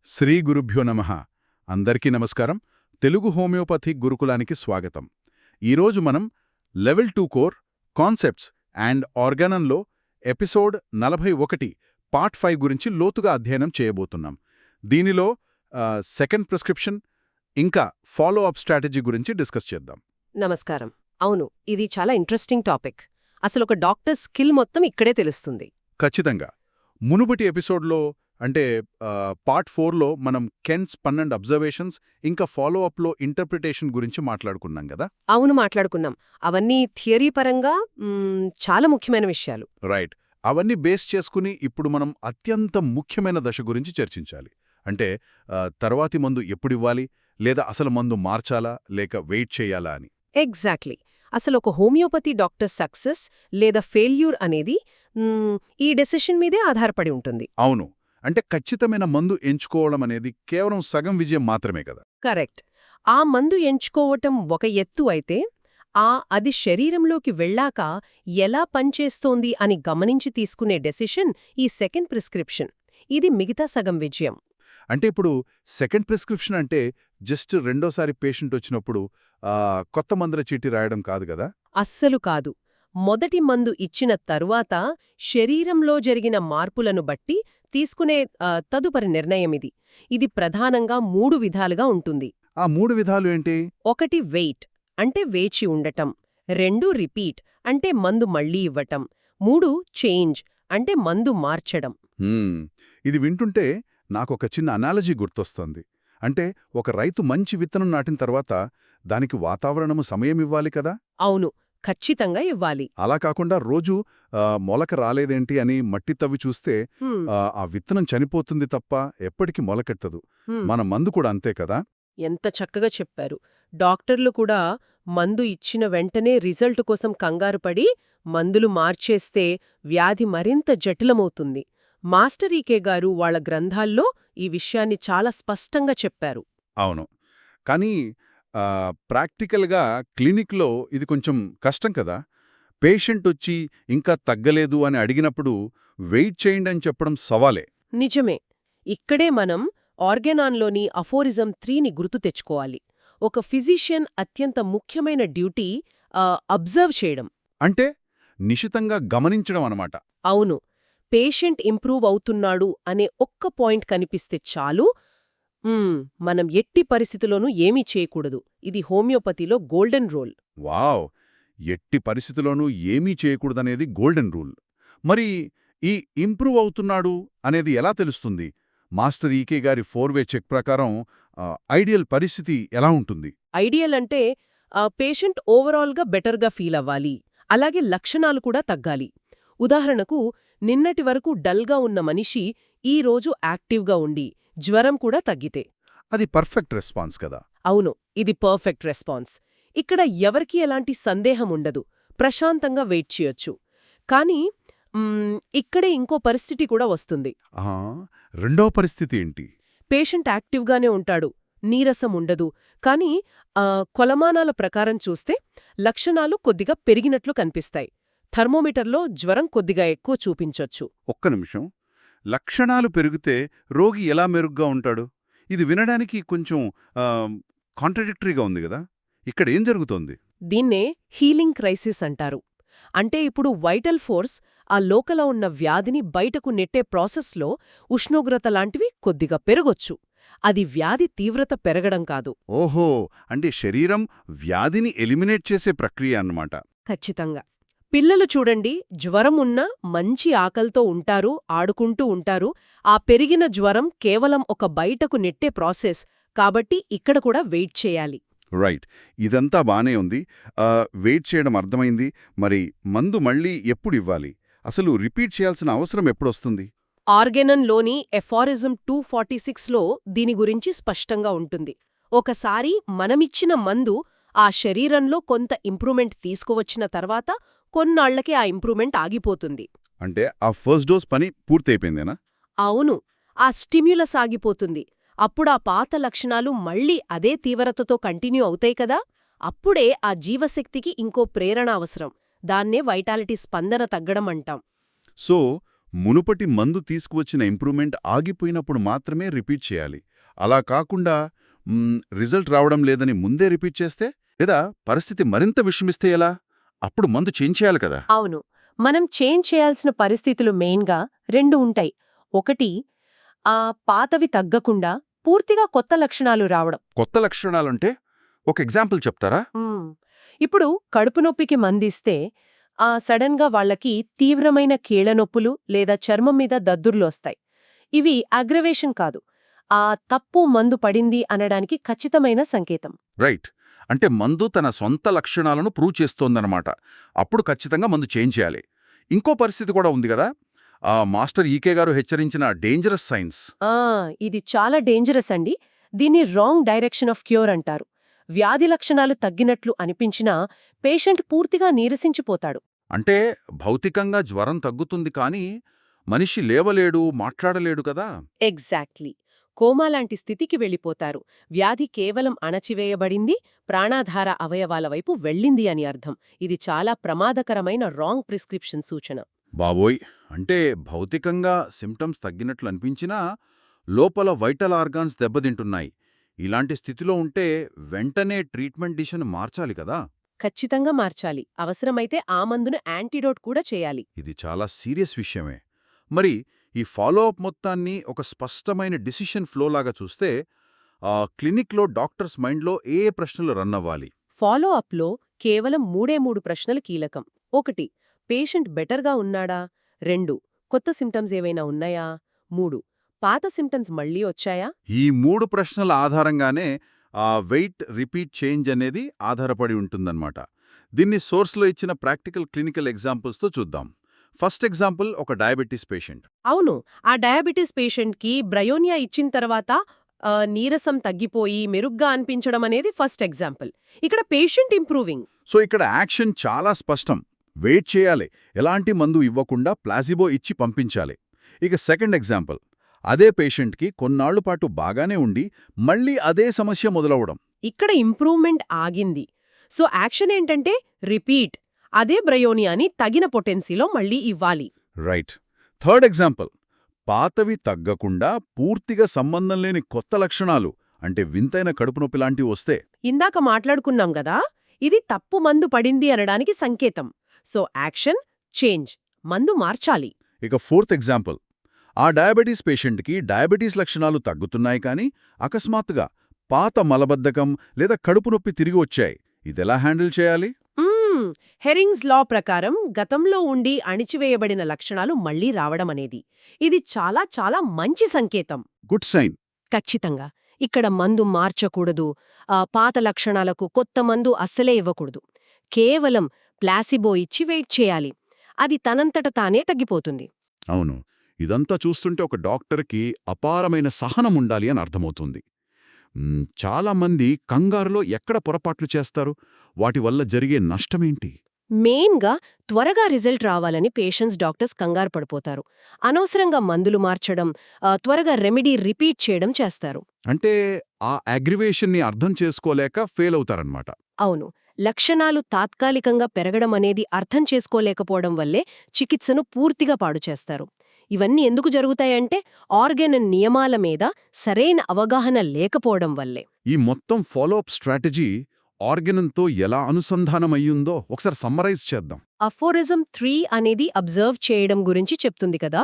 శ్రీ గురుభ్యో నమః. అందరికీ నమస్కారం. తెలుగు హోమియోపతి గురుకులానికి స్వాగతం. ఈరోజు మనం లెవెల్ 2 కోర్ కాన్సెప్ట్స్ అండ్ ఆర్గానంలో ఎపిసోడ్ 41 పార్ట్ 5 గురించి లోతుగా అధ్యయనం చేయబోతున్నాం. దీనిలో సెకండ్ ప్రిస్క్రిప్షన్ ఇంకా ఫాలో అప్ స్ట్రాటజీ గురించి డిస్కస్ చేద్దాం. నమస్కారం. అవును, ఇది చాలా ఇంట్రెస్టింగ్ టాపిక్. అసలు ఒక డాక్టర్ స్కిల్ మొత్తం ఇక్కడే తెలుస్తుంది. ఖచ్చితంగా. మునుపటి ఎపిసోడ్లో అంటే పార్ట్ 4లో మనం కెంట్స్ 12 అబ్జర్వేషన్స్ ఇంకా ఫాలో అప్లో ఇంటర్ప్రిటేషన్ గురించి మాట్లాడుకున్నాం కదా. అవును, మాట్లాడుకున్నాం. అవన్నీ థియరీ పరంగా చాలా ముఖ్యమైన విషయాలు. రైట్. అవన్నీ బేస్ చేసుకుని ఇప్పుడు మనం అత్యంత ముఖ్యమైన దశ గురించి చర్చించాలి. అంటే తర్వాతి మందు ఎప్పుడివ్వాలి, లేదా అసలు మందు మార్చాలా లేక వెయిట్ చేయాలా అని. ఎగ్జాక్ట్లీ. అసలు ఒక హోమియోపతి డాక్టర్ సక్సెస్ లేదా ఫెయిల్యూర్ అనేది ఈ డెసిషన్ మీదే ఆధారపడి ఉంటుంది. అవును. అంటే ఖచ్చితమైన మందు ఎంచుకోవడం అనేది కేవలం సగం విజయం మాత్రమే కదా. కరెక్ట్. ఆ మందు ఎంచుకోవటం ఒక ఎత్తు అయితే, అది శరీరంలోకి వెళ్ళాక ఎలా పనిచేస్తోంది అని గమనించి తీసుకునే డెసిషన్ ఈ సెకండ్ ప్రిస్క్రిప్షన్. ఇది మిగతా సగం విజయం. అంటే ఇప్పుడు సెకండ్ ప్రిస్క్రిప్షన్ అంటే జస్ట్ రెండోసారి పేషెంట్ వచ్చినప్పుడు కొత్త మందుల చీటీ రాయడం కాదు కదా. అస్సలు కాదు. మొదటి మందు ఇచ్చిన తరువాత శరీరంలో జరిగిన మార్పులను బట్టి తీసుకునే తదుపరి నిర్ణయమిది. ఇది ప్రధానంగా 3 విధాలుగా ఉంటుంది. ఆ 3 విధాలు ఏంటి? 1 వెయిట్ అంటే వేచి ఉండటం, 2 రిపీట్ అంటే మందు మళ్లీ ఇవ్వటం, 3 చేంజ్ అంటే మందు మార్చడం. ఇది వింటుంటే నాకొక చిన్న అనాలజీ గుర్తొస్తోంది. అంటే ఒక రైతు మంచి విత్తనం నాటిన తర్వాత దానికి వాతావరణము సమయమివ్వాలి కదా. అవును, ఖచ్చితంగా ఇవ్వాలి. అలా కాకుండా రోజూ మొలక రాలేదేంటి అని మట్టి తవ్వి చూస్తే ఆ విత్తనం చనిపోతుంది తప్ప ఎప్పటికీ మొలకెత్తదు. మన మందు కూడా అంతే కదా. ఎంత చక్కగా చెప్పారు. డాక్టర్లు కూడా మందు ఇచ్చిన వెంటనే రిజల్ట్ కోసం కంగారుపడి మందులు మార్చేస్తే వ్యాధి మరింత జటిలమవుతుంది. మాస్టర్ ఈకే గారు వాళ్ళ గ్రంథాల్లో ఈ విషయాన్ని చాలా స్పష్టంగా చెప్పారు. అవును. కానీ ప్రాక్టికల్గా క్లినిక్లో ఇది కొంచెం కష్టం కదా. పేషెంట్ వచ్చి ఇంకా తగ్గలేదు అని అడిగినప్పుడు వెయిట్ చేయండి అని చెప్పడం సవాలే. నిజమే. ఇక్కడే మనం ఆర్గానాన్లోని అఫోరిజం 3ని గుర్తు తెచ్చుకోవాలి. ఒక ఫిజిషియన్ అత్యంత ముఖ్యమైన డ్యూటీ అబ్జర్వ్ చేయడం. అంటే నిశితంగా గమనించడం అన్నమాట. అవును. పేషెంట్ ఇంప్రూవ్ అవుతున్నాడు అనే ఒక్క పాయింట్ కనిపిస్తే చాలు, మనం ఎట్టి పరిస్థితిలోనూ ఏమీ చేయకూడదు. ఇది హోమియోపతిలో గోల్డెన్ రూల్. వావ్! ఎట్టి పరిస్థితిలోనూ ఏమీ చేయకూడదనేది గోల్డెన్ రూల్. మరి ఈ ఇంప్రూవ్ అవుతున్నాడు అనేది ఎలా తెలుస్తుంది? మాస్టర్ ఈకే గారి 4-వే చెక్ ప్రకారం ఐడియల్ పరిస్థితి ఎలా ఉంటుంది? ఐడియల్ అంటే పేషెంట్ ఓవరాల్గా బెటర్గా ఫీల్ అవ్వాలి, అలాగే లక్షణాలు కూడా తగ్గాలి. ఉదాహరణకు, నిన్నటి వరకు డల్గా ఉన్న మనిషి ఈ రోజు యాక్టివ్గా ఉండి జ్వరం కూడా తగ్గితే. అది పర్ఫెక్ట్ రెస్పాన్స్ కదా. అవును, ఇది పర్ఫెక్ట్ రెస్పాన్స్. ఇక్కడ ఎవరికీ ఎలాంటి సందేహం ఉండదు, ప్రశాంతంగా వెయిట్ చేయొచ్చు. కానీ ఇక్కడే ఇంకో పరిస్థితి కూడా వస్తుంది. రెండో పరిస్థితి ఏంటి? పేషెంట్ యాక్టివ్గానే ఉంటాడు, నీరసం ఉండదు, కానీ కొలమానాల ప్రకారం చూస్తే లక్షణాలు కొద్దిగా పెరిగినట్లు కనిపిస్తాయి. థర్మోమీటర్లో జ్వరం కొద్దిగా ఎక్కువ చూపించొచ్చు. ఒక్క నిమిషం. లక్షణాలు పెరిగితే రోగి ఎలా మెరుగ్గా ఉంటాడు? ఇది వినడానికి కొంచెం కాంట్రడిక్టరీగా ఉంది కదా. ఇక్కడ ఏం జరుగుతోంది? దీన్నే హీలింగ్ క్రైసిస్ అంటారు. అంటే ఇప్పుడు వైటల్ ఫోర్స్, ఆ లోకల ఉన్న వ్యాధిని బయటకు నెట్టే ప్రాసెస్లో ఉష్ణోగ్రత లాంటివి కొద్దిగా పెరగొచ్చు. అది వ్యాధి తీవ్రత పెరగడం కాదు. ఓహో, అంటే శరీరం వ్యాధిని ఎలిమినేట్ చేసే ప్రక్రియ అన్నమాట. ఖచ్చితంగా. పిల్లలు చూడండి, జ్వరం ఉన్నా మంచి ఆకల్తో ఉంటారు, ఆడుకుంటూ ఉంటారు. ఆ పెరిగిన జ్వరం కేవలం ఒక బయటకు నెట్టే ప్రాసెస్ కాబట్టి ఇక్కడ కూడా వెయిట్ చేయాలి. రైట్. ఇదంతా బానే ఉంది. వెయిట్ చేయడం అర్థమైంది. మరి మందు మళ్ళీ ఎప్పుడు ఇవ్వాలి? అసలు రిపీట్ చేయాల్సిన అవసరం ఎప్పుడొస్తుంది? ఆర్గానన్లోని ఎఫారిజం 246లో దీని గురించి స్పష్టంగా ఉంటుంది. ఒకసారి మనమిచ్చిన మందు ఆ శరీరంలో కొంత ఇంప్రూవ్మెంట్ తీసుకువచ్చిన తర్వాత కొన్నాళ్లకి ఆ ఇంప్రూవ్మెంట్ ఆగిపోతుంది. అంటే ఆ ఫస్ట్ డోస్ పని పూర్తయిపోయిందేనా? అవును, ఆ స్టిమ్యులస్ ఆగిపోతుంది. అప్పుడా పాత లక్షణాలు మళ్లీ అదే తీవ్రతతో కంటిన్యూ అవుతాయి కదా. అప్పుడే ఆ జీవశక్తికి ఇంకో ప్రేరణ అవసరం. దాన్నే వైటాలిటీ స్పందన తగ్గడం అంటాం. సో మునుపటి మందు తీసుకువచ్చిన ఇంప్రూవ్మెంట్ ఆగిపోయినప్పుడు మాత్రమే రిపీట్ చేయాలి. అలా కాకుండా రిజల్ట్ రావడం లేదని ముందే రిపీట్ చేస్తే, లేదా పరిస్థితి మరింత విషమిస్తే ఎలా? అప్పుడు మందు చేంజ్ చేయాలి కదా. అవును, మనం చేంజ్ చేయాల్సిన పరిస్థితులు మెయిన్గా 2 ఉంటాయి. ఒకటి, పాతవి తగ్గకుండా పూర్తిగా కొత్త లక్షణాలు రావడం. కొత్త లక్షణాలంటే ఒక ఎగ్జాంపుల్ చెప్తారా? ఇప్పుడు కడుపు నొప్పికి మందిస్తే సడన్గా వాళ్ళకి తీవ్రమైన కీళ్లనొప్పులు లేదా చర్మం మీద దద్దుర్లు వస్తాయి. ఇవి అగ్రవేషన్ కాదు, తప్పు మందు పడింది అనడానికి ఖచ్చితమైన సంకేతం. రైట్. అంటే మందు తన సొంత లక్షణాలను ప్రూవ్ చేస్తోందన్నమాట. అప్పుడు ఖచ్చితంగా మందు చేంజ్ చేయాలి. ఇంకో పరిస్థితి కూడా ఉంది కదా, మాస్టర్ ఈకే గారు హెచ్చరించిన డేంజరస్ సైన్స్. ఇది చాలా డేంజరస్ అండి. దీన్ని రాంగ్ డైరెక్షన్ ఆఫ్ క్యూర్ అంటారు. వ్యాధి లక్షణాలు తగ్గినట్లు అనిపించినా పేషెంట్ పూర్తిగా నీరసించిపోతాడు. అంటే భౌతికంగా జ్వరం తగ్గుతుంది కానీ మనిషి లేవలేడు, మాట్లాడలేడు కదా. ఎగ్జాక్ట్లీ. కోమా లాంటి స్థితికి వెళ్ళిపోతారు. వ్యాధి కేవలం అణచివేయబడింది, ప్రాణాధార అవయవాల వైపు వెళ్ళింది అని అర్థం. ఇది చాలా ప్రమాదకరమైన రాంగ్ ప్రిస్క్రిప్షన్ సూచన. బాబోయ్, అంటే భౌతికంగా సిమ్టమ్స్ తగ్గినట్లు అనిపించినా లోపల వైటల్ ఆర్గాన్స్ దెబ్బతింటున్నాయి. ఇలాంటి స్థితిలో ఉంటే వెంటనే ట్రీట్మెంట్ డిసిషన్ మార్చాలి కదా. ఖచ్చితంగా మార్చాలి. అవసరమైతే ఆ మందును యాంటీడోట్ కూడా చేయాలి. ఇది చాలా సీరియస్ విషయమే. మరి ఈ ఫాలోఅప్ మొత్తాన్ని ఒక స్పష్టమైన డిసిషన్ ఫ్లోలాగా చూస్తే క్లినిక్లో డాక్టర్స్ మైండ్లో ఏ ప్రశ్నలు రన్ అవ్వాలి? ఫాలో అప్లో కేవలం 3 ప్రశ్నలు కీలకం. 1, పేషెంట్ బెటర్గా ఉన్నాడా? 2, కొత్త సిమ్టమ్స్ ఏవైనా ఉన్నాయా? 3, పాత సిమ్టమ్స్ మళ్లీ వచ్చాయా? ఈ 3 ప్రశ్నల ఆధారంగానే వెయిట్ రిపీట్ చేంజ్ అనేది ఆధారపడి ఉంటుందన్నమాట. దీన్ని సోర్స్లో ఇచ్చిన ప్రాక్టికల్ క్లినికల్ ఎగ్జాంపుల్స్తో చూద్దాం. ఫస్ట్ ఎగ్జాంపుల్, ఒక డయాబెటీస్ పేషెంట్. అవును, ఆ డయాబెటీస్ పేషెంట్కి బ్రయోనియా ఇచ్చిన తర్వాత నీరసం తగ్గిపోయి మెరుగ్గా అనిపించడం అనేది ఫస్ట్ ఎగ్జాంపుల్. ఇక్కడ పేషెంట్ ఇంప్రూవింగ్. సో ఇక్కడ యాక్షన్ చాలా స్పష్టం. వెయిట్ చేయాలి, ఎలాంటి మందు ఇవ్వకుండా ప్లాసిబో ఇచ్చి పంపించాలి. ఇక సెకండ్ ఎగ్జాంపుల్, అదే పేషెంట్కి కొన్నాళ్లు పాటు బాగానే ఉండి మళ్ళీ అదే సమస్య మొదలవడం. ఇక్కడ ఇంప్రూవ్మెంట్ ఆగింది. సో యాక్షన్ ఏంటంటే రిపీట్, అదే బ్రయోనియాని తగిన పొటెన్సీలో మళ్ళీ ఇవ్వాలి. రైట్. థర్డ్ ఎగ్జాంపుల్, పాతవి తగ్గకుండా పూర్తిగా సంబంధం లేని కొత్త లక్షణాలు, అంటే వింతైన కడుపు నొప్పి లాంటివి వస్తే. ఇందాక మాట్లాడుకున్నాం గదా, ఇది తప్పు మందు పడింది అనడానికి సంకేతం. సో యాక్షన్ చేంజ్, మందు మార్చాలి. ఇక ఫోర్త్ ఎగ్జాంపుల్, ఆ డయాబెటీస్ పేషెంట్కి డయాబెటీస్ లక్షణాలు తగ్గుతున్నాయి కానీ అకస్మాత్తుగా పాత మలబద్ధకం లేదా కడుపు నొప్పి తిరిగి వచ్చాయి. ఇదెలా హ్యాండిల్ చేయాలి? హెరింగ్స్ లా ప్రకారం గతంలో ఉండి అణిచివేయబడిన లక్షణాలు మళ్లీ రావడం అనేది ఇది చాలా చాలా మంచి సంకేతం. Good sign. ఖచ్చితంగా. ఇక్కడ మందు మార్చకూడదు, పాత లక్షణాలకు కొత్త మందు అస్సలే ఇవ్వకూడదు. కేవలం ప్లాసిబో ఇచ్చి వెయిట్ చేయాలి. అది తనంతట తానే తగ్గిపోతుంది. అవును, ఇదంతా చూస్తుంటే ఒక డాక్టర్కి అపారమైన సహనం ఉండాలి అని అర్థమవుతుంది. చాలామంది కంగారులో ఎక్కడ పొరపాట్లు చేస్తారు? వాటి వల్ల జరిగే నష్టమేంటి? మెయిన్గా త్వరగా రిజల్ట్ రావాలని పేషెంట్స్, డాక్టర్స్ కంగారు పడిపోతారు. అనవసరంగా మందులు మార్చడం, త్వరగా రెమెడీ రిపీట్ చేయడం చేస్తారు. అంటే ఆ అగ్రివేషన్ని అర్థం చేసుకోలేక ఫెయిల్ అవుతారన్నమాట. అవును, లక్షణాలు తాత్కాలికంగా పెరగడం అనేది అర్థం చేసుకోలేకపోవడం వల్లే చికిత్సను పూర్తిగా పాడు చేస్తారు. ఇవన్నీ ఎందుకు జరుగుతాయంటే ఆర్గాన్ నియమాల మీద సరైన అవగాహన లేకపోవడం వల్లే. ఈ మొత్తం ఫాలోఅప్ స్ట్రాటజీ ఆర్గనంతో ఎలా అనుసంధానమయ్యుందో ఒకసారి సమ్మరైజ్ చేద్దాం. అఫోరిజం 3 అనేది అబ్జర్వ్ చేయడం గురించి చెప్తుంది కదా.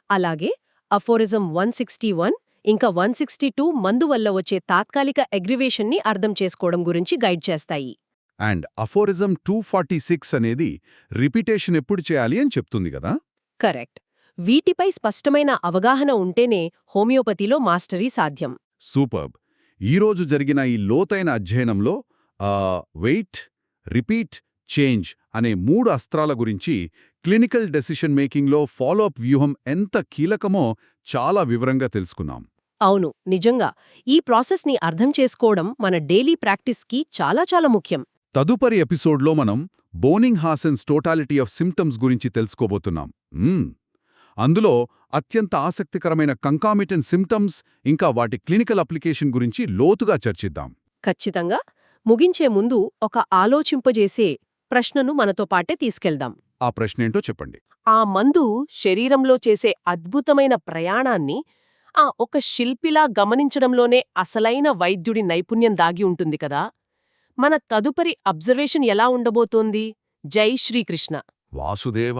అలాగే అఫోరిజం 161 ఇంకా 162 మందు వల్ల వచ్చే తాత్కాలిక అగ్రివేషన్ని అర్థం చేసుకోవడం గురించి గైడ్ చేస్తాయి. అండ్ అఫోరిజం 246 అనేది రిపీటేషన్ ఎప్పుడు చేయాలి అని చెప్తుంది కదా. కరెక్ట్. వీటిపై స్పష్టమైన అవగాహన ఉంటేనే హోమియోపతిలో మాస్టరీ సాధ్యం. సూపర్బ్. ఈరోజు జరిగిన ఈ లోతైన అధ్యయనంలో వెయిట్, రిపీట్, చేంజ్ అనే 3 అస్త్రాల గురించి, క్లినికల్ డెసిషన్ మేకింగ్లో ఫాలోఅప్ వ్యూహం ఎంత కీలకమో చాలా వివరంగా తెలుసుకున్నాం. అవును, నిజంగా ఈ ప్రాసెస్ని అర్థం చేసుకోవడం మన డైలీ ప్రాక్టీస్కి చాలా చాలా ముఖ్యం. తదుపరి ఎపిసోడ్లో మనం బోనింగ్ హాసెన్స్ టోటాలిటీ ఆఫ్ సిమ్టమ్స్ గురించి తెలుసుకోబోతున్నాం. అందులో అత్యంత ఆసక్తికరమైన కంకామిటెంట్ సిమ్టమ్స్ ఇంకా వాటి క్లినికల్ అప్లికేషన్ గురించి లోతుగా చర్చిద్దాం. ఖచ్చితంగా. ముగించే ముందు ఒక ఆలోచింపజేసే ప్రశ్నను మనతో పాటే తీసుకెళ్దాం. ఆ ప్రశ్నేంటో చెప్పండి. ఆ మందు శరీరంలో చేసే అద్భుతమైన ప్రయాణాన్ని ఒక శిల్పిలా గమనించడంలోనే అసలైన వైద్యుడి నైపుణ్యం దాగి ఉంటుంది కదా. మన తదుపరి అబ్జర్వేషన్ ఎలా ఉండబోతోంది? జై శ్రీకృష్ణ. వాసుదేవ